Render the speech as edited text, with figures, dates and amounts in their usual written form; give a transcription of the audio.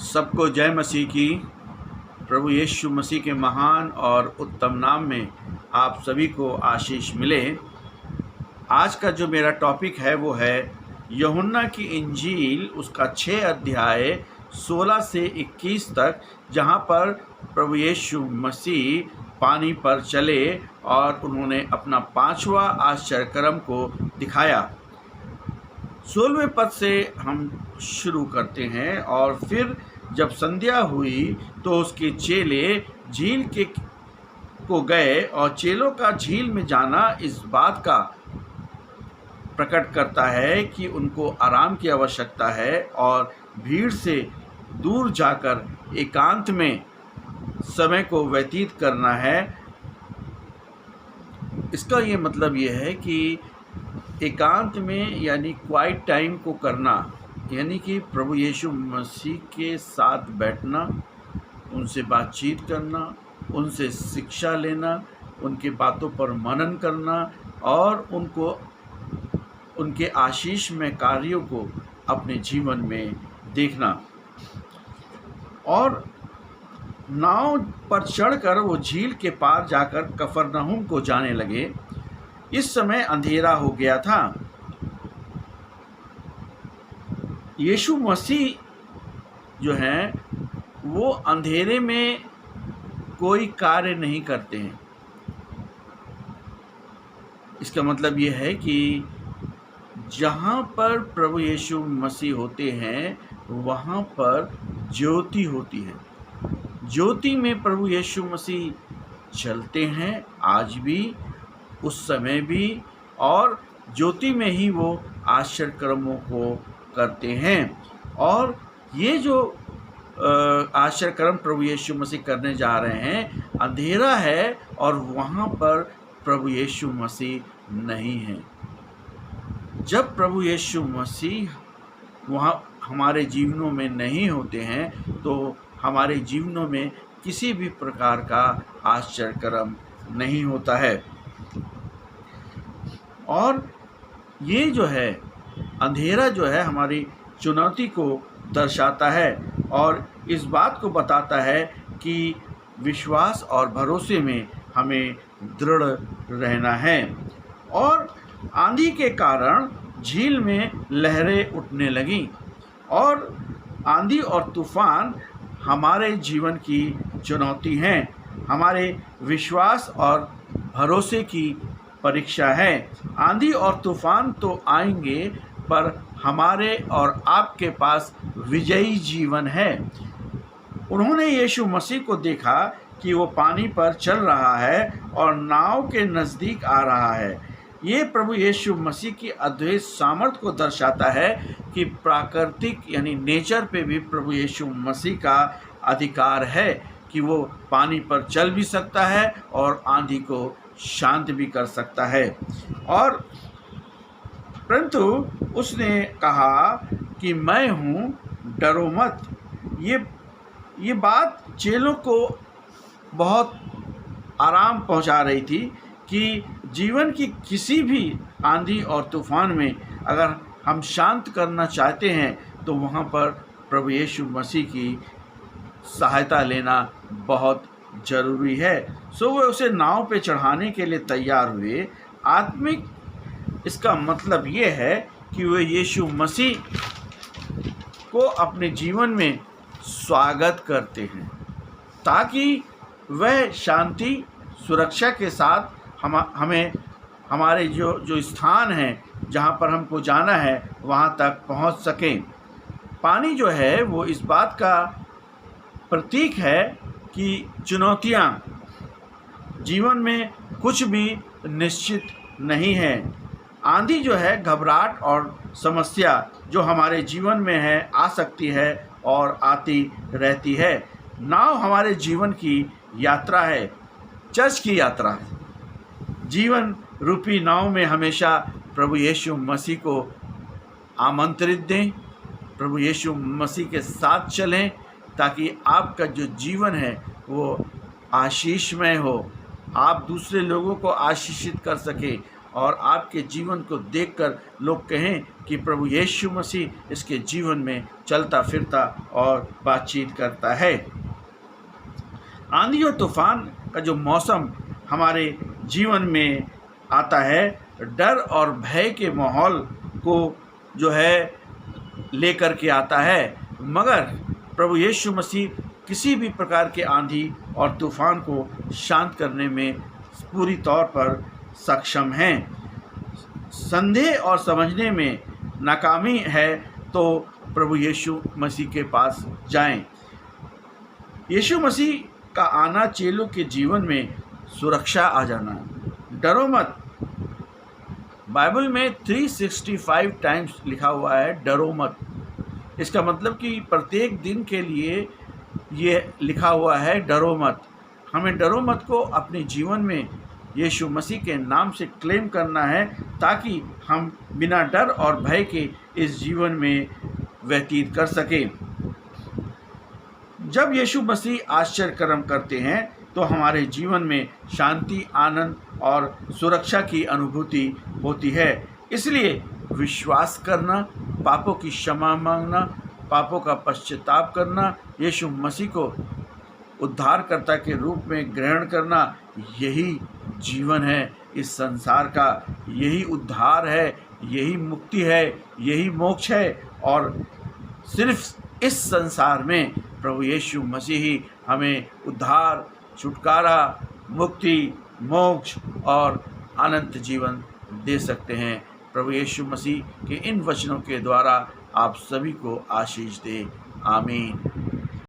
सबको जय मसीह की। प्रभु यीशु मसीह के महान और उत्तम नाम में आप सभी को आशीष मिले। आज का जो मेरा टॉपिक है वो है यूहन्ना की इंजील, उसका 6 अध्याय 16 से 21 तक, जहाँ पर प्रभु यीशु मसीह पानी पर चले और उन्होंने अपना 5वां आश्चर्यकर्म को दिखाया। 16वें पद से हम शुरू करते हैं। और फिर जब संध्या हुई तो उसके चेले झील को गए, और चेलों का झील में जाना इस बात का प्रकट करता है कि उनको आराम की आवश्यकता है और भीड़ से दूर जाकर एकांत में समय को व्यतीत करना है। इसका ये मतलब ये है कि एकांत में यानी क्वाइट टाइम को करना, यानी कि प्रभु यीशु मसीह के साथ बैठना, उनसे बातचीत करना, उनसे शिक्षा लेना, उनके बातों पर मनन करना और उनके आशीष में कार्यों को अपने जीवन में देखना। और नाव पर चढ़कर वो झील के पार जाकर कफरनहूम को जाने लगे। इस समय अंधेरा हो गया था। यीशु मसीह जो हैं वो अंधेरे में कोई कार्य नहीं करते हैं। इसका मतलब ये है कि जहाँ पर प्रभु यीशु मसीह होते हैं वहाँ पर ज्योति होती है। ज्योति में प्रभु यीशु मसीह चलते हैं आज भी, उस समय भी, और ज्योति में ही वो आश्चर्य कर्मों को करते हैं। और ये जो आश्चर्य कर्म प्रभु यीशु मसीह करने जा रहे हैं, अंधेरा है और वहाँ पर प्रभु यीशु मसीह नहीं है। जब प्रभु यीशु मसीह वहाँ हमारे जीवनों में नहीं होते हैं तो हमारे जीवनों में किसी भी प्रकार का आश्चर्य कर्म नहीं होता है। और ये जो है अंधेरा जो है हमारी चुनौती को दर्शाता है और इस बात को बताता है कि विश्वास और भरोसे में हमें दृढ़ रहना है। और आंधी के कारण झील में लहरें उठने लगीं, और आंधी और तूफान हमारे जीवन की चुनौती हैं, हमारे विश्वास और भरोसे की परीक्षा है। आंधी और तूफान तो आएंगे, पर हमारे और आपके पास विजयी जीवन है। उन्होंने यीशु मसीह को देखा कि वो पानी पर चल रहा है और नाव के नज़दीक आ रहा है। ये प्रभु यीशु मसीह की अद्भुत सामर्थ को दर्शाता है कि प्राकृतिक यानी नेचर पे भी प्रभु यीशु मसीह का अधिकार है कि वो पानी पर चल भी सकता है और आंधी को शांत भी कर सकता है। और परंतु उसने कहा कि मैं हूँ, डरो मत। ये बात चेलों को बहुत आराम पहुँचा रही थी कि जीवन की किसी भी आंधी और तूफान में अगर हम शांत करना चाहते हैं तो वहाँ पर प्रभु यीशु मसीह की सहायता लेना बहुत ज़रूरी है। सो वे उसे नाव पे चढ़ाने के लिए तैयार हुए। आत्मिक इसका मतलब ये है कि वे यीशु मसीह को अपने जीवन में स्वागत करते हैं ताकि वह शांति सुरक्षा के साथ हमें हमारे जो स्थान है जहाँ पर हमको जाना है वहाँ तक पहुँच सकें। पानी जो है वो इस बात का प्रतीक है कि चुनौतियाँ जीवन में कुछ भी निश्चित नहीं है। आंधी जो है घबराहट और समस्या जो हमारे जीवन में है आ सकती है और आती रहती है। नाव हमारे जीवन की यात्रा है, चर्च की यात्रा है। जीवन रूपी नाव में हमेशा प्रभु यीशु मसीह को आमंत्रित दें, प्रभु यीशु मसीह के साथ चलें ताकि आपका जो जीवन है वो आशीषमय हो, आप दूसरे लोगों को आशीषित कर सकें, और आपके जीवन को देखकर लोग कहें कि प्रभु यीशु मसीह इसके जीवन में चलता फिरता और बातचीत करता है। आंधी और तूफान का जो मौसम हमारे जीवन में आता है, डर और भय के माहौल को जो है लेकर के आता है, मगर प्रभु यीशु मसीह किसी भी प्रकार के आंधी और तूफान को शांत करने में पूरी तौर पर सक्षम हैं। संदेह और समझने में नाकामी है तो प्रभु यीशु मसीह के पास जाएं। यीशु मसीह का आना चेलों के जीवन में सुरक्षा आ जाना। डरो मत। बाइबल में 365 टाइम्स लिखा हुआ है डरो मत। इसका मतलब कि प्रत्येक दिन के लिए ये लिखा हुआ है डरो मत। हमें डरो मत को अपने जीवन में यीशु मसीह के नाम से क्लेम करना है, ताकि हम बिना डर और भय के इस जीवन में व्यतीत कर सकें। जब यीशु मसीह आश्चर्य कर्म करते हैं तो हमारे जीवन में शांति, आनंद और सुरक्षा की अनुभूति होती है। इसलिए विश्वास करना, पापों की क्षमा मांगना, पापों का पश्चाताप करना, यीशु मसीह को उद्धारकर्ता के रूप में ग्रहण करना, यही जीवन है इस संसार का। यही उद्धार है, यही मुक्ति है, यही मोक्ष है। और सिर्फ इस संसार में प्रभु यीशु मसीह ही हमें उद्धार, छुटकारा, मुक्ति, मोक्ष और अनंत जीवन दे सकते हैं। प्रभु यीशु मसीह के इन वचनों के द्वारा आप सभी को आशीष दे। आमीन।